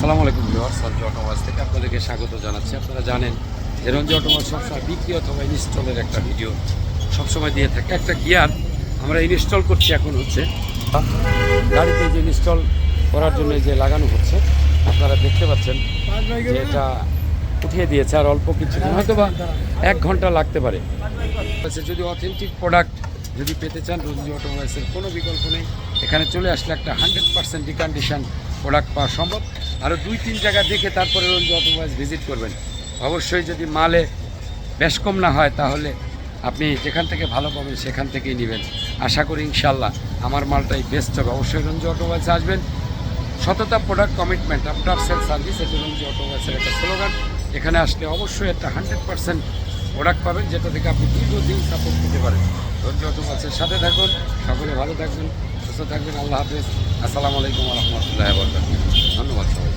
আসসালামু আলাইকুম viewers, Ranju automobiles থেকে আপনাদেরকে স্বাগত জানাচ্ছি। আপনারা জানেন যে রঞ্জু অটোমোবাইলস সবসময় বিক্রি অথবা ইনস্টলের একটা ভিডিও সবসময় দিয়ে থাকে। একটা গিয়ার আমরা ইনস্টল করছি, এখন হচ্ছে গাড়িতে যে ইনস্টল করার জন্য যে লাগানো হচ্ছে, আপনারা দেখতে পাচ্ছেন যে এটা উঠিয়ে দিয়েছে। আর অল্প কিছুদিন হয়তো বা 1 ঘন্টা লাগতে পারে। যদি অথেন্টিক প্রোডাক্ট যদি পেতে চান, রঞ্জু অটোমোবাইলসের কোনো বিকল্প নেই। এখানে চলে আসলে একটা 100% রিকন্ডিশন প্রোডাক্ট পাওয়া সম্ভব। আরও 2-3 জায়গা দেখে তারপরে রঞ্জু অটোমোবাইলস ভিজিট করবেন। অবশ্যই যদি মালে বেশ কম না হয়, তাহলে আপনি যেখান থেকে ভালো পাবেন সেখান থেকেই নেবেন। আশা করি ইনশাল্লাহ আমার মালটাই বেস্ট হবে। অবশ্যই রঞ্জু অটোমোবাইলসে আসবেন। সততা, product, commitment, after sale service, এটি রঞ্জু অটোমোবাইলসের একটা স্লোগান। এখানে আসলে অবশ্যই একটা 100% প্রোডাক্ট পাবেন, যেটা থেকে আপনি দীর্ঘদিন সাপোর্ট দিতে পারেন। রঞ্জু অটোমোবাইলসের সাথে থাকুন। সকলে ভালো থাকবেন, সুস্থ থাকবেন। আল্লাহ হাফেজ। আসসালামু আলাইকুম ওয়া রাহমাতুল্লাহি ওয়া বারাকাতুহু। ধন্যবাদ সবাই।